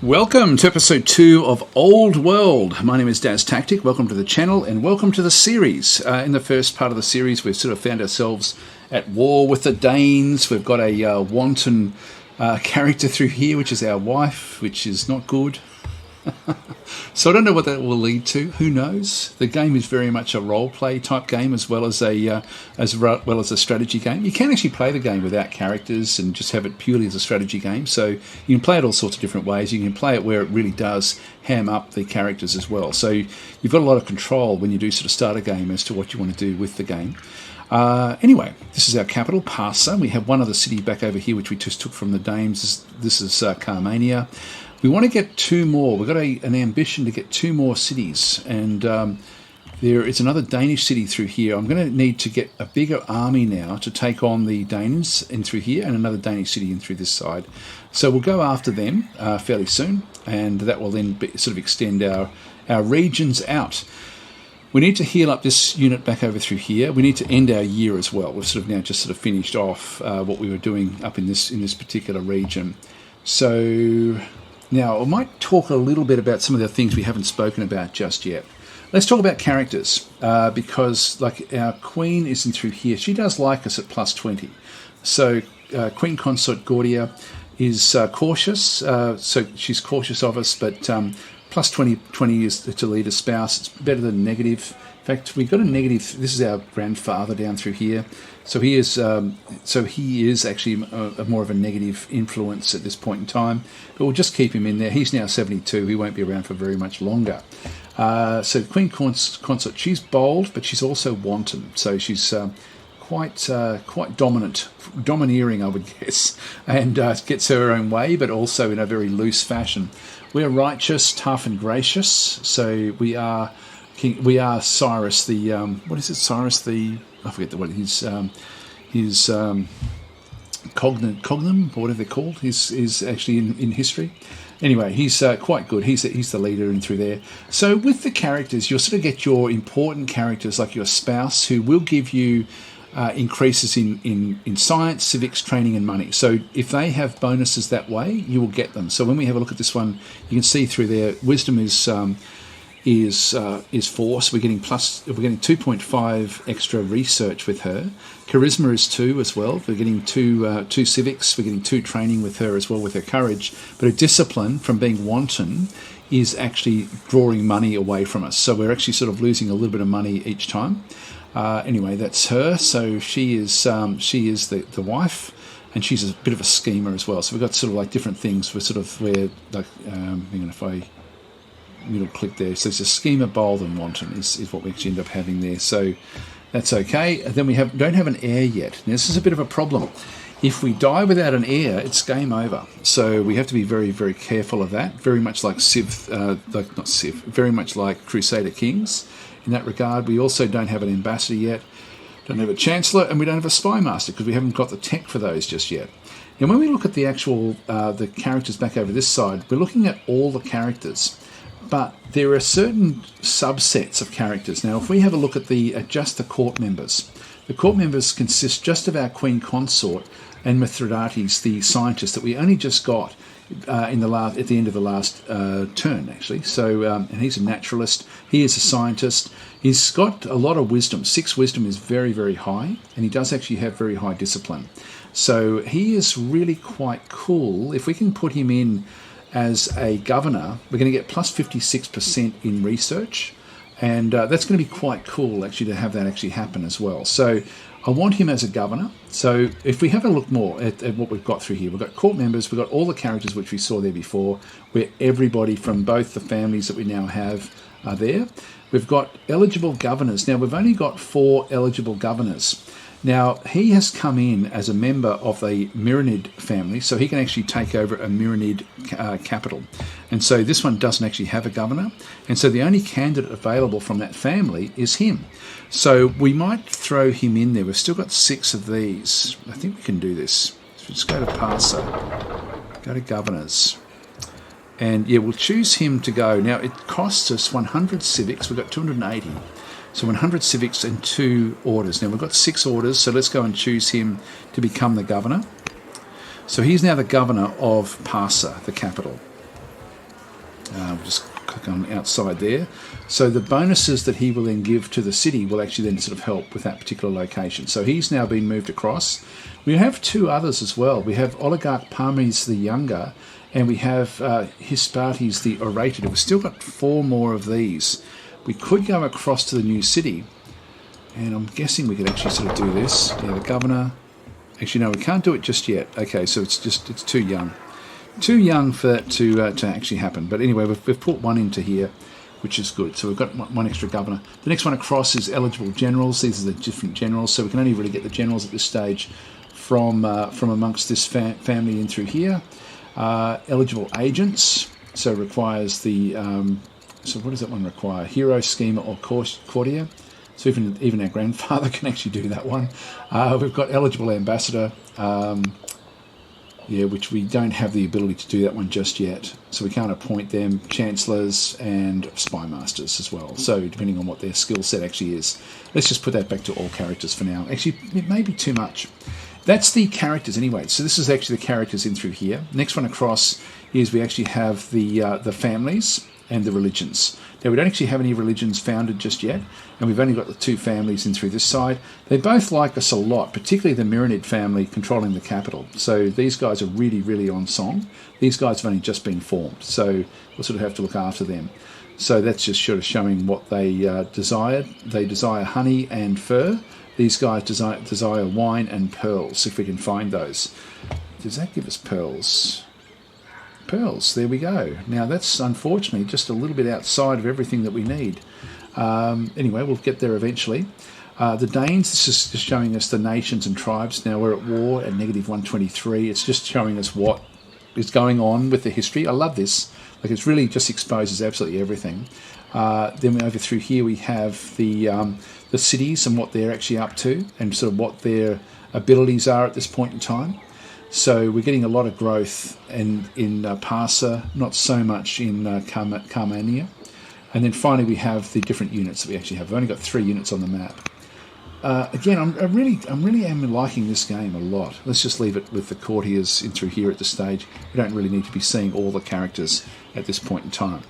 Welcome to episode 2 of Old World. My name is Daz Tactic. Welcome to the channel and welcome to the series. In the first part of the series, we've sort of found ourselves at war with the Danes. We've got a wanton character through here, which is our wife, which is not good. So I don't know what that will lead to. Who knows? The game is very much a role-play type game as well as a strategy game. You can actually play the game without characters and just have it purely as a strategy game. So you can play it all sorts of different ways. You can play it where it really does ham up the characters as well. So you've got a lot of control when you do sort of start a game as to what you want to do with the game. Anyway, this is our capital, Persia. We have one other city back over here which we just took from the Danes. This is Carmania. We want to get 2 more. We've got an ambition to get 2 more cities, and there is another Danish city through here. I'm going to need to get a bigger army now to take on the Danes in through here and another Danish city in through this side. So we'll go after them fairly soon, and that will then sort of extend our regions out. We need to heal up this unit back over through here. We need to end our year as well. We've sort of now just sort of finished off what we were doing up in this particular region. So now, I might talk a little bit about some of the things we haven't spoken about just yet. Let's talk about characters, because like our queen isn't through here. She does like us at plus 20. So Queen Consort Gordia is cautious, so she's cautious of us, but plus 20 is to lead a spouse. It's better than negative. In fact, we've got a negative. This is our grandfather down through here. So he is actually more of a negative influence at this point in time. But we'll just keep him in there. He's now 72. He won't be around for very much longer. So Queen Consort, she's bold, but she's also wanton. So she's quite domineering, I would guess, and gets her own way, but also in a very loose fashion. We're righteous, tough, and gracious. So we are Cyrus the what is it? Cyrus the, I forget what his cognom or whatever they're called is actually in history. Anyway, he's quite good. He's the leader in through there. So with the characters, you'll sort of get your important characters like your spouse, who will give you increases in science, civics, training, and money. So if they have bonuses that way, you will get them. So when we have a look at this one, you can see through there, wisdom is 4, so we're getting 2.5 extra research with her. Charisma is 2 as well. We're getting 2 civics. We're getting 2 training with her as well with her courage. But her discipline from being wanton is actually drawing money away from us. So we're actually sort of losing a little bit of money each time. Anyway, that's her. So she is the wife, and she's a bit of a schemer as well. So we've got sort of like different things. We're like if I middle click there. So it's a schemer, bold, and wanton is what we actually end up having there. So that's okay. And then we don't have an heir yet. Now, this is a bit of a problem. If we die without an heir, it's game over. So we have to be very, very careful of that. Very much like very much like Crusader Kings in that regard. We also don't have an ambassador yet, don't have a chancellor, and we don't have a spy master because we haven't got the tech for those just yet. And when we look at the actual the characters back over this side, we're looking at all the characters. But there are certain subsets of characters. Now, if we have a look at just the court members, the court members consist just of our Queen Consort and Mithridates, the scientist that we only just got at the end of the last turn, actually. So, and he's a naturalist. He is a scientist. He's got a lot of wisdom. 6 wisdom is very, very high, and he does actually have very high discipline. So he is really quite cool. If we can put him in as a governor, we're going to get plus 56% in research, and that's going to be quite cool actually to have that actually happen as well. So I want him as a governor. So if we have a look more at what we've got through here, we've got court members, we've got all the characters which we saw there before, where everybody from both the families that we now have are there. We've got eligible governors. Now we've only got 4 eligible governors. Now, he has come in as a member of the Myrinid family, so he can actually take over a Myrinid capital. And so this one doesn't actually have a governor, and so the only candidate available from that family is him. So we might throw him in there. We've still got 6 of these. I think we can do this. So just go to Persia, go to governors, and yeah, we'll choose him to go. Now, it costs us 100 civics. We've got 280. So 100 civics and 2 orders. Now we've got 6 orders, so let's go and choose him to become the governor. So he's now the governor of Persia, the capital. We'll just click on outside there. So the bonuses that he will then give to the city will actually then sort of help with that particular location. So he's now been moved across. We have two others as well. We have Oligarch Parmes the Younger, and we have Hispartes the Orated. We've still got 4 more of these. We could go across to the new city, and I'm guessing we could actually sort of do this. Yeah, the governor. Actually, no, we can't do it just yet. Okay, so it's too young. Too young for that to actually happen. But anyway, we've put one into here, which is good. So we've got one extra governor. The next one across is eligible generals. These are the different generals. So we can only really get the generals at this stage from amongst this family in through here. Eligible agents. So it requires the... so what does that one require? Hero, Schema, or Courtier. So even our grandfather can actually do that one. We've got eligible ambassador. Yeah, which we don't have the ability to do that one just yet. So we can't appoint them, chancellors and spy masters as well. So depending on what their skill set actually is. Let's just put that back to all characters for now. Actually, it may be too much. That's the characters anyway. So this is actually the characters in through here. Next one across is we actually have the families and the religions. Now, we don't actually have any religions founded just yet, and we've only got the 2 families in through this side. They both like us a lot, particularly the Myronid family controlling the capital. So these guys are really, really on song. These guys have only just been formed, so we'll sort of have to look after them. So that's just sort of showing what they desire. They desire honey and fur. These guys desire wine and pearls, if we can find those. Does that give us pearls? Pearls, there we go. Now that's unfortunately just a little bit outside of everything that we need. Anyway, we'll get there eventually. The Danes, this is just showing us the nations and tribes. Now we're at war at -123. It's just showing us what is going on with the history. I love this. Like, it's really just exposes absolutely everything. Then over through here we have the cities and what they're actually up to and sort of what their abilities are at this point in time. So we're getting a lot of growth in Persia, not so much in Carmania. And then finally we have the different units that we actually have. We've only got 3 units on the map. Again, I really am liking this game a lot. Let's just leave it with the courtiers in through here at this stage. We don't really need to be seeing all the characters at this point in time.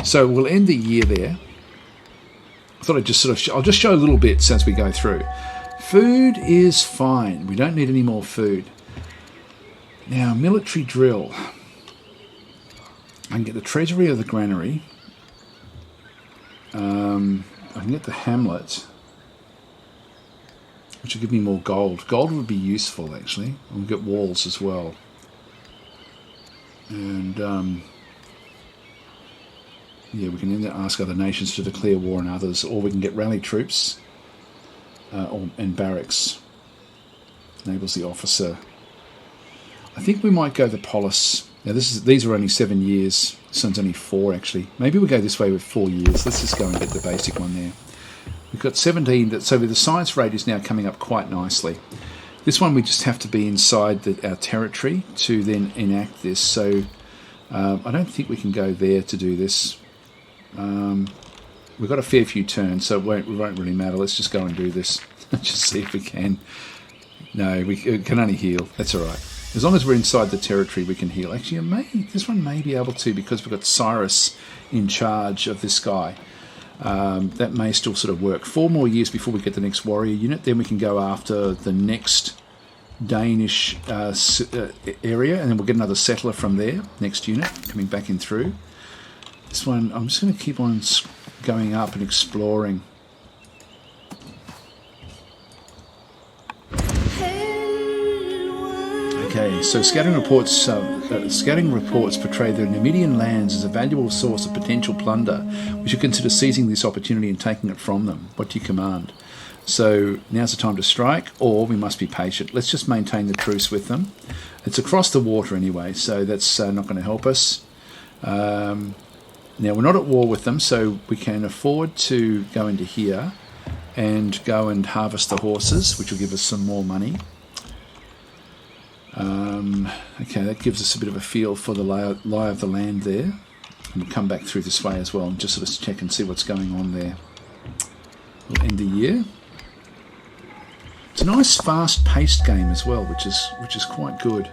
So we'll end the year there. I thought I'd just I'll just show a little bit as we go through. Food is fine. We don't need any more food. Now, military drill. I can get the treasury of the granary. I can get the hamlet, which will give me more gold. Gold would be useful, actually. We'll get walls as well. And, yeah, we can then ask other nations to declare war on others, or we can get rally troops and barracks. Enables the officer. I think we might go the polis. Now these are only 7 years. This one's only 4 actually. Maybe we'll go this way with 4 years. Let's just go and get the basic one there. We've got 17. So the science rate is now coming up quite nicely. This one we just have to be inside our territory to then enact this. So I don't think we can go there to do this. We've got a fair few turns, so it won't really matter. Let's just go and do this. Just see if we can. No, we can only heal. That's all right. As long as we're inside the territory, we can heal. Actually, this one may be able to, because we've got Cyrus in charge of this guy. That may still sort of work. 4 more years before we get the next warrior unit. Then we can go after the next Danish area, and then we'll get another settler from there. Next unit coming back in through. This one, I'm just going to keep on going up and exploring. Okay, so scouting reports portray the Numidian lands as a valuable source of potential plunder. We should consider seizing this opportunity and taking it from them. What do you command? So now's the time to strike, or we must be patient. Let's just maintain the truce with them. It's across the water anyway, so that's not going to help us. Now we're not at war with them, so we can afford to go into here and go and harvest the horses, which will give us some more money. Okay, that gives us a bit of a feel for the lie of the land there. And we'll come back through this way as well and just sort of check and see what's going on there. We'll end the year. It's a nice fast-paced game as well, which is quite good.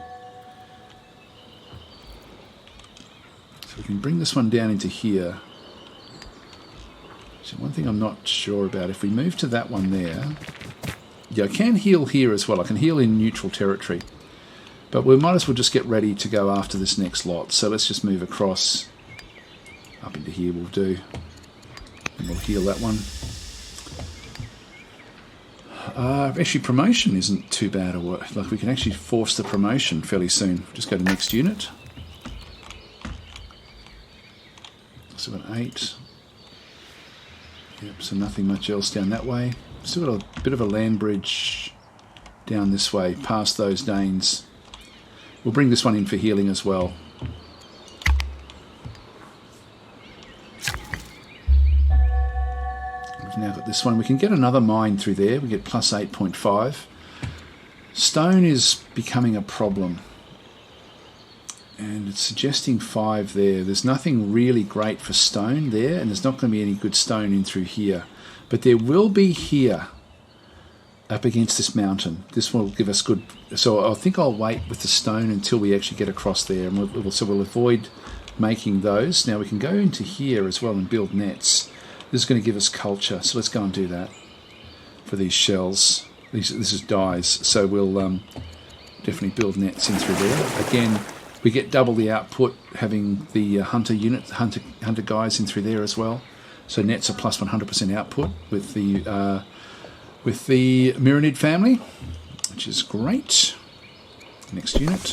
So So we can bring this one down into here. So one thing I'm not sure about, if we move to that one there, yeah, I can heal here as well. I can heal in neutral territory. But we might as well just get ready to go after this next lot. So let's just move across up into here will do. And we'll heal that one. Actually, promotion isn't too bad a work. Like, we can actually force the promotion fairly soon. Just go to next unit. So we've got 8. Yep, so nothing much else down that way. Still got a bit of a land bridge down this way, past those Danes. We'll bring this one in for healing as well. We've now got this one. We can get another mine through there. We get plus 8.5. Stone is becoming a problem. And it's suggesting 5 there. There's nothing really great for stone there, and there's not going to be any good stone in through here. But there will be here, up against this mountain. This will give us good... So I think I'll wait with the stone until we actually get across there. And we'll avoid making those. Now we can go into here as well and build nets. This is going to give us culture. So let's go and do that for these shells. This is dyes. So we'll definitely build nets in through there. Again, we get double the output having the hunter unit, hunter guys in through there as well. So nets are plus 100% output with the Myronid family, which is great. Next unit.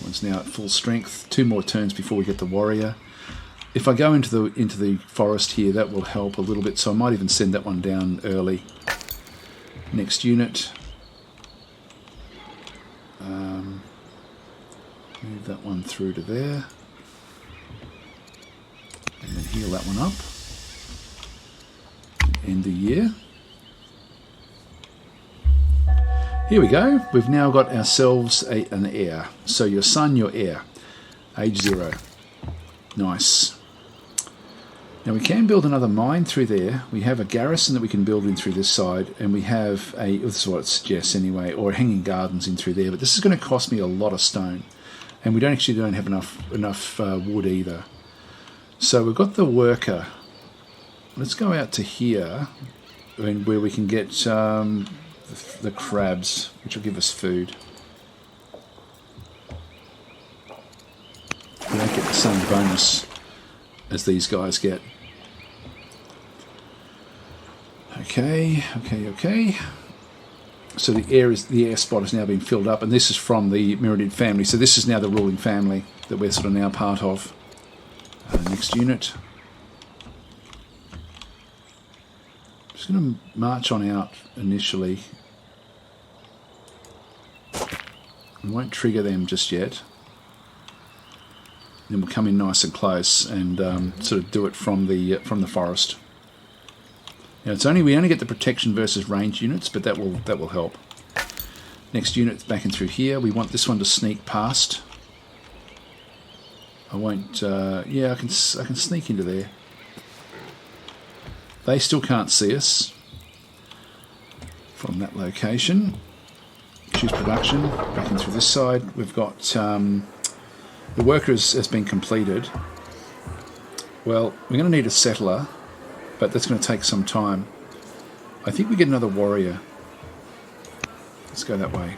One's now at full strength. 2 more turns before we get the warrior. If I go into the forest here, that will help a little bit. So I might even send that one down early. Next unit. Move that one through to there. And then heal that one up. End the year. Here we go. We've now got ourselves an heir. So your son, your heir. Age 0. Nice. Now we can build another mine through there. We have a garrison that we can build in through this side, and we have this is what it suggests anyway, or hanging gardens in through there. But this is going to cost me a lot of stone, and we don't have enough wood either. So we've got the worker. Let's go out to here, where we can get the crabs, which will give us food. We don't get the same bonus as these guys get. Okay. So the air spot has now been filled up, and this is from the Myronid family. So this is now the ruling family that we're sort of now part of. Next unit. Just going to march on out initially. We won't trigger them just yet. Then we'll come in nice and close and sort of do it from the forest. Now we only get the protection versus range units, but that will help. Next unit back in through here. We want this one to sneak past. I won't. Yeah, I can sneak into there. They still can't see us from that location. Choose production. Back in through this side. We've got the worker has been completed. Well, we're going to need a settler, but that's going to take some time. I think we get another warrior. Let's go that way.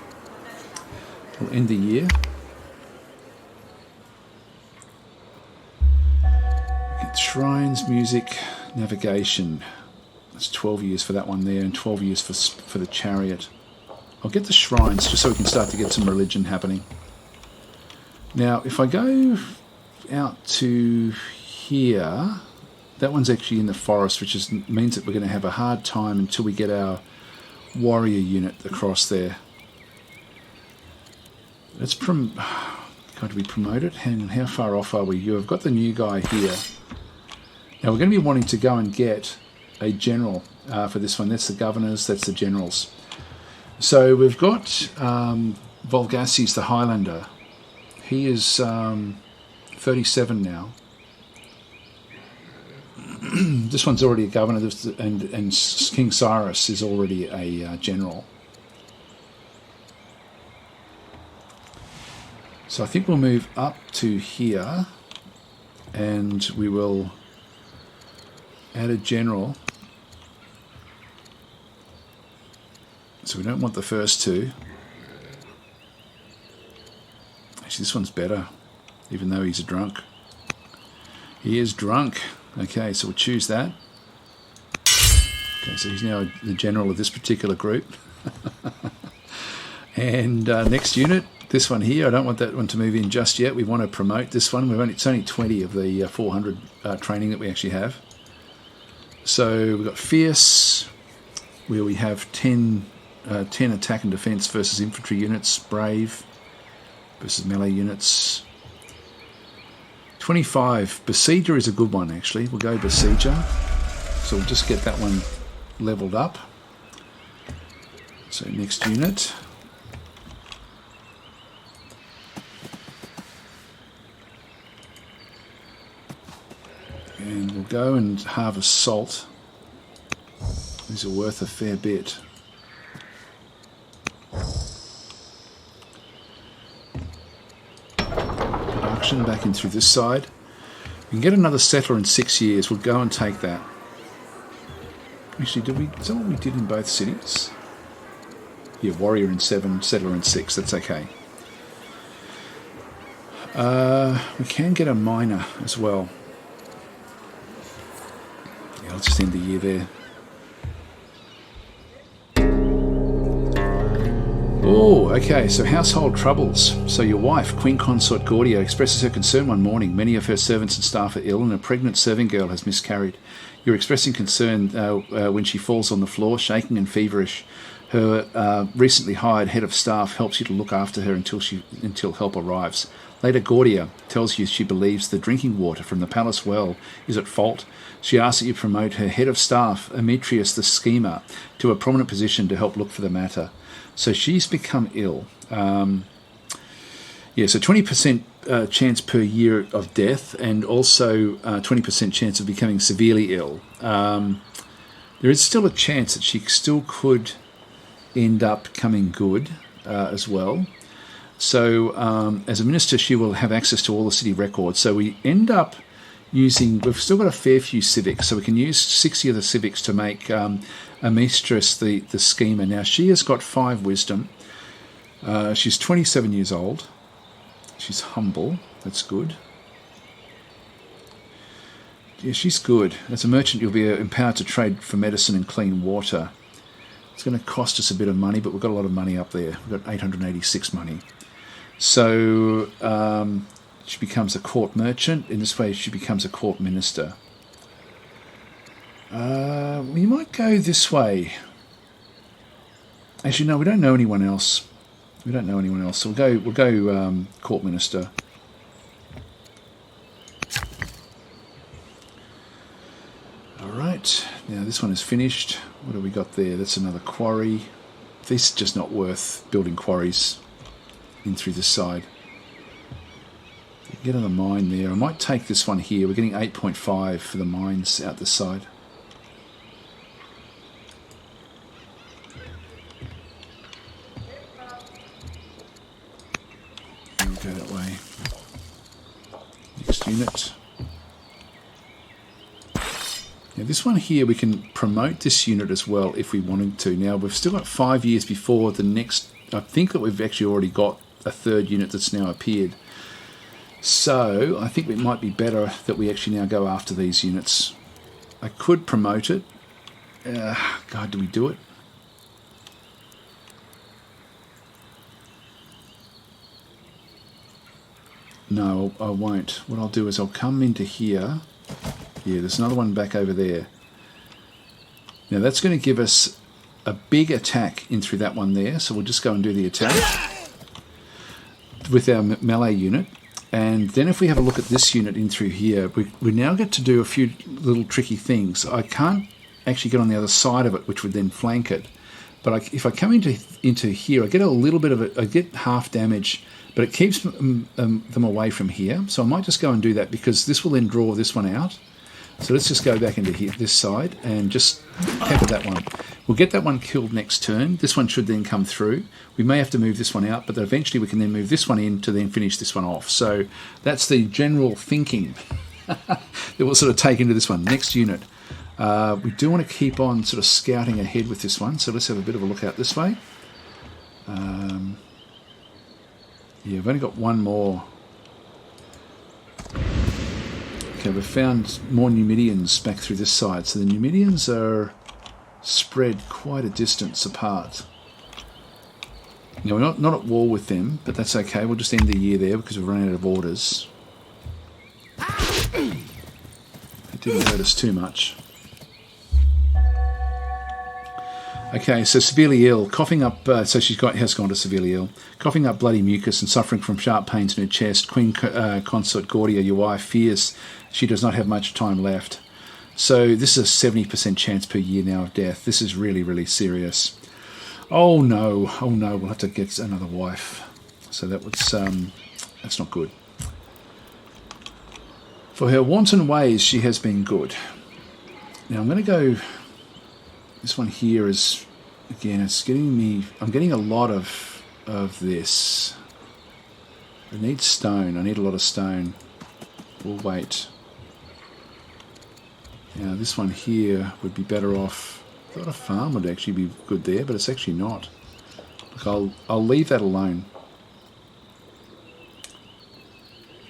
We'll end the year. Get shrines, music, navigation. That's 12 years for that one there, and 12 years for the chariot. I'll get the shrines just so we can start to get some religion happening. Now, if I go out to here, that one's actually in the forest, which means that we're going to have a hard time until we get our warrior unit across there. It's going to be promoted. Hang on, how far off are we? You've got the new guy here. Now, we're going to be wanting to go and get a general for this one. That's the governors, that's the generals. So we've got Volgassis, the Highlander. He is 37 now. This one's already a governor, and King Cyrus is already a general. So I think we'll move up to here, and we will add a general. So we don't want the first two. Actually, this one's better, even though he's a drunk. He is drunk. Okay, so we'll choose that. Okay, so he's now the general of this particular group. And next unit, this one here, I don't want that one to move in just yet. We want to promote this one. It's only 20 of the 400 training that we actually have. So we've got Fierce, where we have 10 attack and defense versus infantry units. Brave versus melee units. 25, Besieger is a good one actually. We'll go Besieger. So we'll just get that one leveled up. So next unit. And we'll go and harvest salt. These are worth a fair bit. Production back in through this side. We can get another settler in 6 years. We'll go and take that. Actually, is that what we did in both cities? Yeah, warrior in 7, settler in 6. That's okay. We can get a miner as well. Yeah, I'll just end the year there. Oh, okay, so household troubles. So your wife, Queen Consort Gordia, expresses her concern one morning. Many of her servants and staff are ill and a pregnant serving girl has miscarried. You're expressing concern when she falls on the floor, shaking and feverish. Her recently hired head of staff helps you to look after her until help arrives. Later, Gordia tells you she believes the drinking water from the palace well is at fault. She asks that you promote her head of staff, Ametrius the Schemer, to a prominent position to help look for the matter. So she's become ill. So 20% chance per year of death, and also 20% chance of becoming severely ill. There is still a chance that she still could end up coming good as well. So as a minister, she will have access to all the city records. So we end up we've still got a fair few civics, so we can use 60 of the civics to make Amestris the schemer. Now, she has got 5 wisdom. She's 27 years old. She's humble. That's good. Yeah, she's good. As a merchant, you'll be empowered to trade for medicine and clean water. It's going to cost us a bit of money, but we've got a lot of money up there. We've got 886 money. So she becomes a court merchant. In this way, she becomes a court minister. We might go this way. Actually, no, we don't know anyone else. So we'll go court minister. All right. Now this one is finished. What have we got there? That's another quarry. This is just not worth building quarries in through this side. Get on the mine there. I might take this one here. We're getting 8.5 for the mines out this side. We'll go that way. Next unit. Now this one here, we can promote this unit as well if we wanted to. Now we've still got 5 years before the next. I think that we've actually already got a 3rd unit that's now appeared. So I think it might be better that we actually now go after these units. I could promote it. God, do we do it? No, I won't. What I'll do is I'll come into here. Yeah, there's another one back over there. Now that's going to give us a big attack in through that one there. So we'll just go and do the attack with our melee unit. And then if we have a look at this unit in through here, we now get to do a few little tricky things. I can't actually get on the other side of it, which would then flank it. But if I come into here, I get a little bit of it. I get half damage, but it keeps them away from here. So I might just go and do that, because this will then draw this one out. So let's just go back into here, this side, and just pepper that one. We'll get that one killed next turn. This one should then come through. We may have to move this one out, but eventually we can then move this one in to then finish this one off. So that's the general thinking that we'll sort of take into this one. Next unit. We do want to keep on sort of scouting ahead with this one, so let's have a bit of a look out this way. Yeah, we've only got one more. Okay, we've found more Numidians back through this side. So the Numidians are spread quite a distance apart. Now, we're not at war with them, but that's okay. We'll just end the year there because we've run out of orders. It didn't hurt us too much. Okay, so severely ill, coughing up. So has gone to severely ill, coughing up bloody mucus and suffering from sharp pains in her chest. Queen Consort Gordia, your wife, fears she does not have much time left. So this is a 70% chance per year now of death. This is really, really serious. Oh no, we'll have to get another wife. So that was that's not good. For her wanton ways, she has been good. Now I'm going to go. This one here is, again, it's getting me. I'm getting a lot of this. I need stone. I need a lot of stone. We'll wait. Now this one here would be better off. I thought a farm would actually be good there, but it's actually not. Look, I'll leave that alone.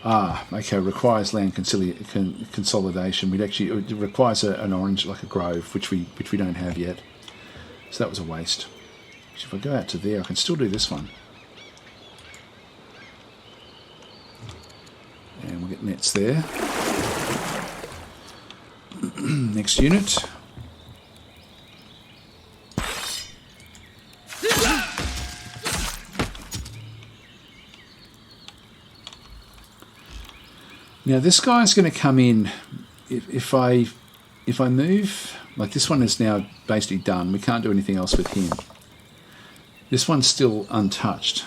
Ah, okay. Requires land consolidation. It requires an orange, like a grove, which we don't have yet. So that was a waste. So if I go out to there, I can still do this one. And we'll get nets there. Next unit. Now this guy's going to come in. If I move, like this one is now basically done. We can't do anything else with him. This one's still untouched.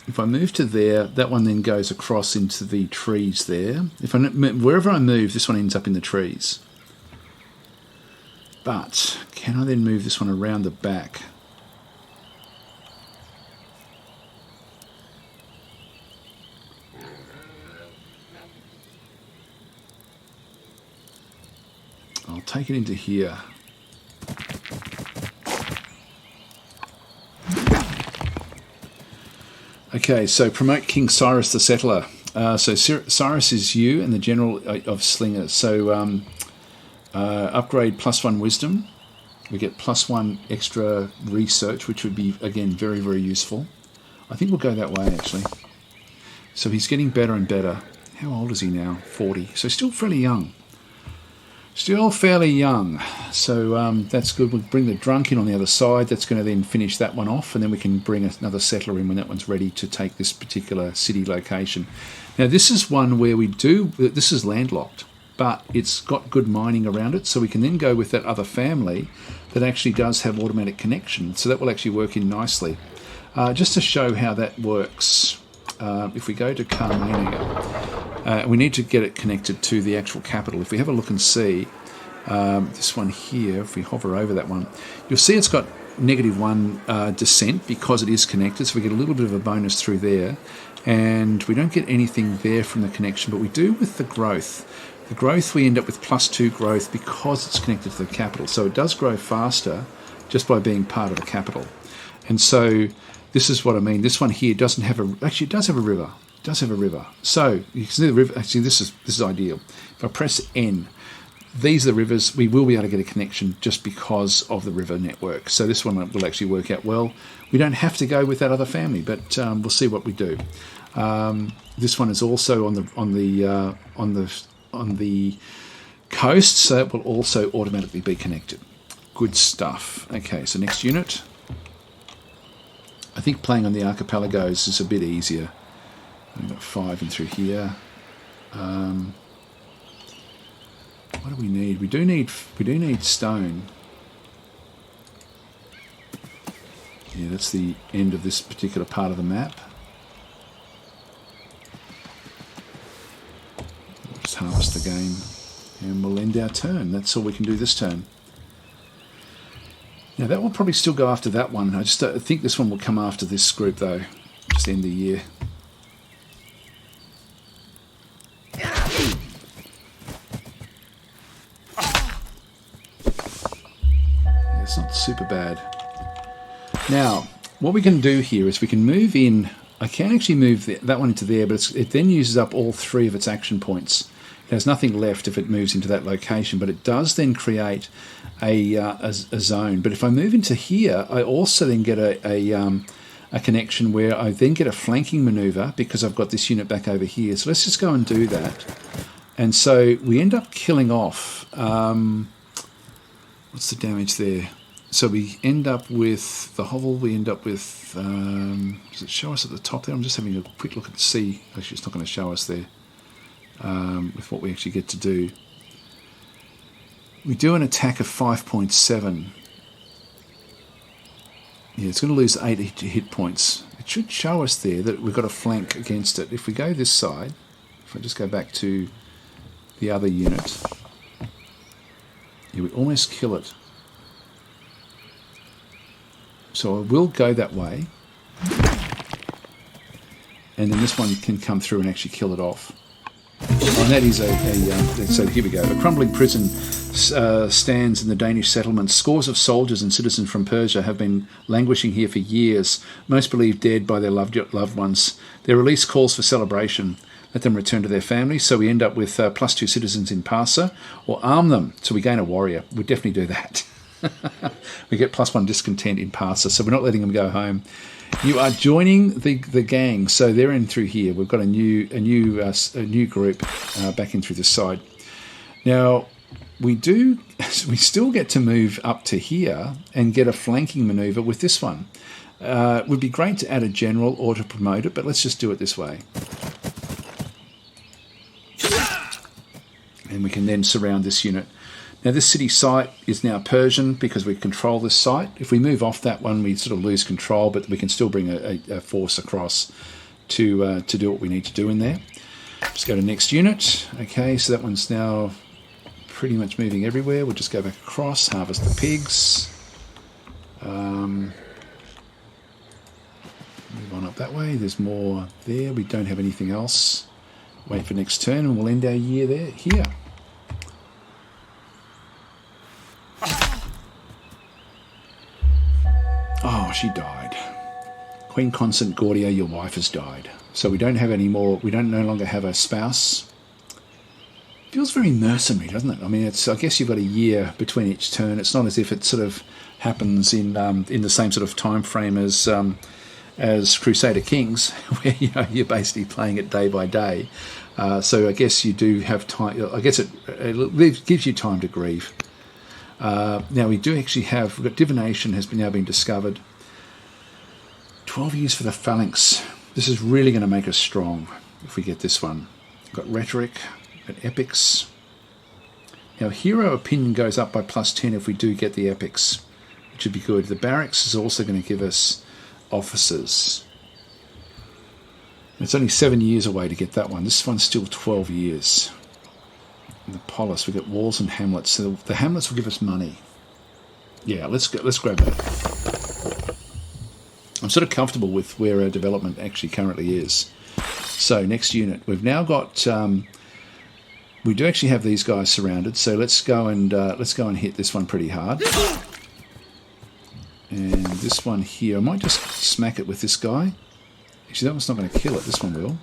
If I move to there, that one then goes across into the trees there. Wherever I move, this one ends up in the trees. But can I then move this one around the back? I'll take it into here. Okay, so promote King Cyrus the Settler. So Cyrus is you and the General of Slingers. So upgrade +1 Wisdom. We get +1 extra research, which would be, again, very, very useful. I think we'll go that way, actually. So he's getting better and better. How old is he now? 40. So still fairly young. Still fairly young, so that's good. We'll bring the drunk in on the other side. That's going to then finish that one off, and then we can bring another settler in when that one's ready to take this particular city location. Now this is one where this is landlocked, but it's got good mining around it, so we can then go with that other family that actually does have automatic connection, so that will actually work in nicely. Just to show how that works, if we go to Carmania, we need to get it connected to the actual capital. If we have a look and see this one here, if we hover over that one, you'll see it's got -1 descent because it is connected, so we get a little bit of a bonus through there, and we don't get anything there from the connection, but we do with the growth. The growth, we end up with +2 growth because it's connected to the capital, so it does grow faster just by being part of the capital. And so this is what I mean. This one here doesn't have actually it does have a river. It does have a river. So you can see the river. Actually, this is ideal. If I press N, these are the rivers. We will be able to get a connection just because of the river network. So this one will actually work out well. We don't have to go with that other family, but we'll see what we do. This one is also on the coast, so it will also automatically be connected. Good stuff. Okay, so next unit. I think playing on the archipelagos is a bit easier. We've got 5 in through here. What do we need? We do need stone. Yeah, that's the end of this particular part of the map. Let's harvest the game, and we'll end our turn. That's all we can do this turn. Now that will probably still go after that one. I just think this one will come after this group though. Just end the year. It's not super bad. Now, what we can do here is we can move in. I can actually move that one into there, but it then uses up all 3 of its action points. It has nothing left if it moves into that location, but it does then create a zone. But if I move into here, I also then get a connection where I then get a flanking maneuver because I've got this unit back over here. So let's just go and do that. And so we end up killing off. What's the damage there? So we end up with the hovel, we end up with, does it show us at the top there? I'm just having a quick look at see. Actually, it's not going to show us there with what we actually get to do. We do an attack of 5.7. Yeah, it's going to lose 8 hit points. It should show us there that we've got a flank against it. If we go this side, if I just go back to the other unit, yeah, we almost kill it. So I will go that way, and then this one can come through and actually kill it off. And that is so here we go. A crumbling prison stands in the Danish settlements. Scores of soldiers and citizens from Persia have been languishing here for years, most believed dead by their loved ones. Their release calls for celebration. Let them return to their families. So we end up with +2 citizens in Persia, or arm them so we gain a warrior. We definitely do that. We get +1 discontent in Persia, so we're not letting them go home. You are joining the gang, so they're in through here. We've got a new group back in through this side. Now we still get to move up to here and get a flanking maneuver with this one. It would be great to add a general or to promote it, but let's just do it this way. And we can then surround this unit. Now this city site is now Persian because we control this site. If we move off that one, we sort of lose control, but we can still bring a force across to do what we need to do in there. Just go to next unit. Okay, so that one's now pretty much moving everywhere. We'll just go back across, harvest the pigs. Move on up that way. There's more there. We don't have anything else. Wait for next turn and we'll end our year here. Oh, she died. Queen Constant Gordia, your wife has died. So we don't have any more, we no longer have a spouse. Feels very mercenary, doesn't it? I mean, I guess you've got a year between each turn. It's not as if it sort of happens in the same sort of time frame as Crusader Kings, where you're basically playing it day by day. So I guess you do have time. I guess it gives you time to grieve. Now we do actually we've got divination has now been discovered. 12 years for the phalanx. This is really going to make us strong if we get this one. We've got rhetoric, got epics. Now hero opinion goes up by +10 if we do get the epics, which would be good. The barracks is also going to give us officers. It's only 7 years away to get that one. This one's still 12 years. The polis, we've got walls and hamlets. So the hamlets will give us money. Yeah, let's grab that. I'm sort of comfortable with where our development actually currently is. So next unit, we've now got. We do actually have these guys surrounded. So let's go and hit this one pretty hard. And this one here, I might just smack it with this guy. Actually, that one's not going to kill it. This one will.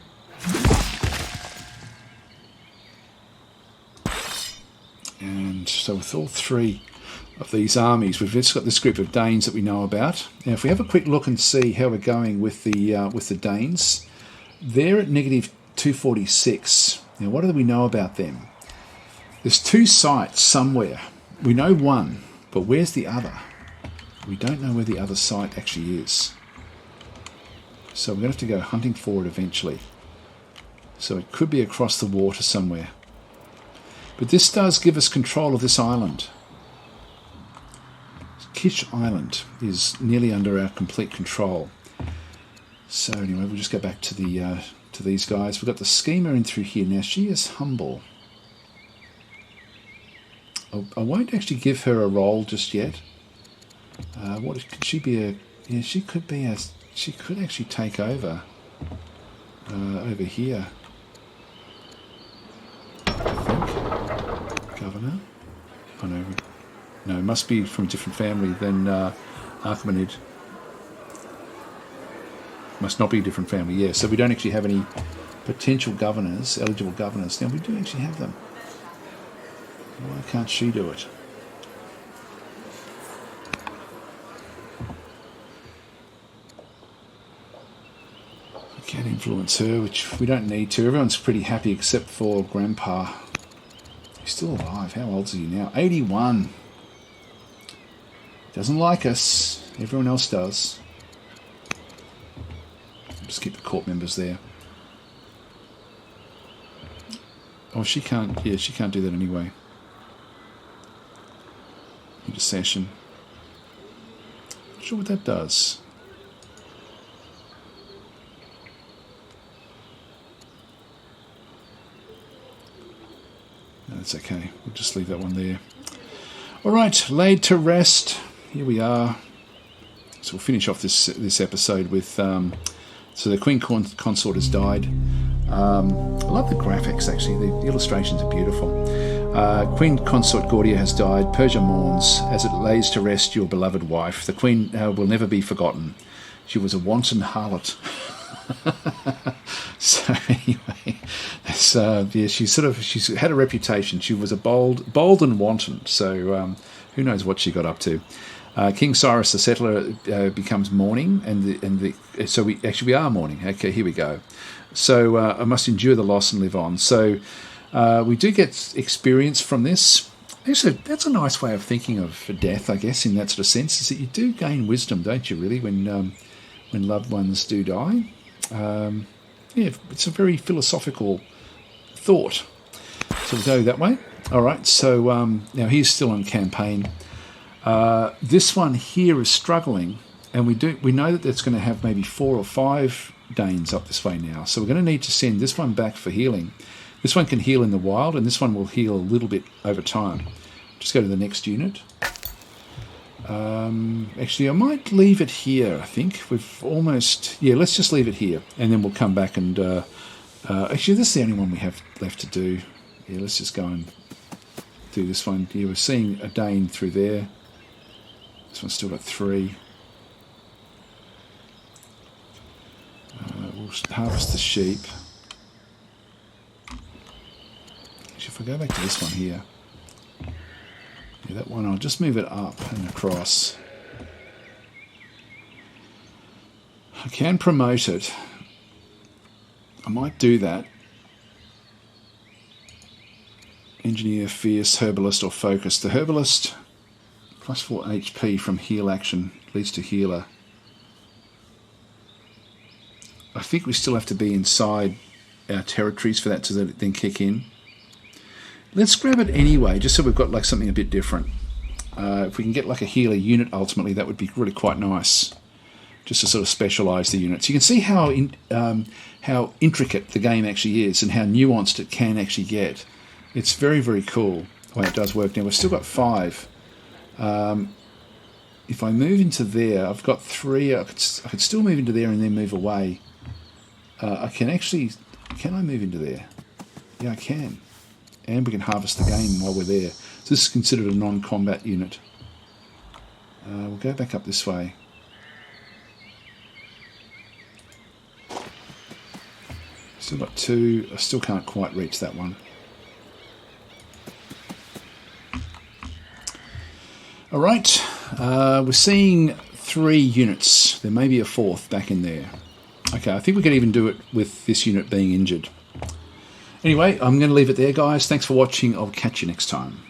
And so with all 3 of these armies, we've just got this group of Danes that we know about. Now, if we have a quick look and see how we're going with the Danes, they're at -246. Now, what do we know about them? There's 2 sites somewhere. We know one, but where's the other? We don't know where the other site actually is. So we're going to have to go hunting for it eventually. So it could be across the water somewhere. But this does give us control of this island. Kish Island is nearly under our complete control. So anyway, we'll just go back to these guys. We've got the schemer in through here. Now she is humble. I won't actually give her a roll just yet. What could she be a? Yeah, she could be a. She could actually take over here. I think governor. Oh no, no, it must be from a different family than Achaemenid. Must not be a different family. Yeah, so we don't actually have any potential governors, eligible governors. Now we do actually have them. Why can't she do it? We can't influence her, which we don't need to. Everyone's pretty happy except for Grandpa. He's still alive. How old is he now? 81. Doesn't like us. Everyone else does. Just keep the court members there. Oh, she can't. Yeah, she can't do that anyway. Intercession. Not sure what that does. No, that's okay. We'll just leave that one there. All right, laid to rest. Here we are. So we'll finish off this episode with. So the Queen Consort has died. I love the graphics, actually. The illustrations are beautiful. Queen Consort Gordia has died. Persia mourns as it lays to rest your beloved wife. The Queen will never be forgotten. She was a wanton harlot. So anyway, yeah, she's had a reputation. She was a bold and wanton. So who knows what she got up to. King Cyrus the Settler becomes mourning, so we are mourning. Okay, here we go. So I must endure the loss and live on. So we do get experience from this. Actually, that's a nice way of thinking of death, I guess, in that sort of sense, is that you do gain wisdom, don't you, really, when loved ones do die. Yeah, it's a very philosophical thought. So we'll go that way. All right, so now he's still on campaign. This one here is struggling, and we know that that's going to have maybe 4 or 5 Danes up this way now. So we're going to need to send this one back for healing. This one can heal in the wild, and this one will heal a little bit over time. Just go to the next unit. Actually, I might leave it here, I think. We've almost... Yeah, let's just leave it here, and then we'll come back and... actually, this is the only one we have left to do. Yeah, let's just go and do this one. Yeah, we're seeing a Dane through there. This one's still got 3. We'll harvest the sheep. Actually, if I go back to this one here, yeah, that one, I'll just move it up and across. I can promote it. I might do that. Engineer, Fierce, Herbalist, or Focus. The Herbalist, plus 4 HP from heal action, leads to healer. I think we still have to be inside our territories for that to then kick in. Let's grab it anyway, just so we've got like something a bit different. If we can get like a healer unit, ultimately, that would be really quite nice. Just to sort of specialise the units. You can see how intricate the game actually is and how nuanced it can actually get. It's very, very cool the way it does work. Now, we've still got 5. If I move into there, I've got 3. I could still move into there and then move away. I can actually... Can I move into there? Yeah, I can. And we can harvest the game while we're there. So this is considered a non-combat unit. We'll go back up this way. Still got 2. I still can't quite reach that one. All right. We're seeing 3 units. There may be a 4th back in there. Okay, I think we could even do it with this unit being injured. Anyway, I'm going to leave it there, guys. Thanks for watching. I'll catch you next time.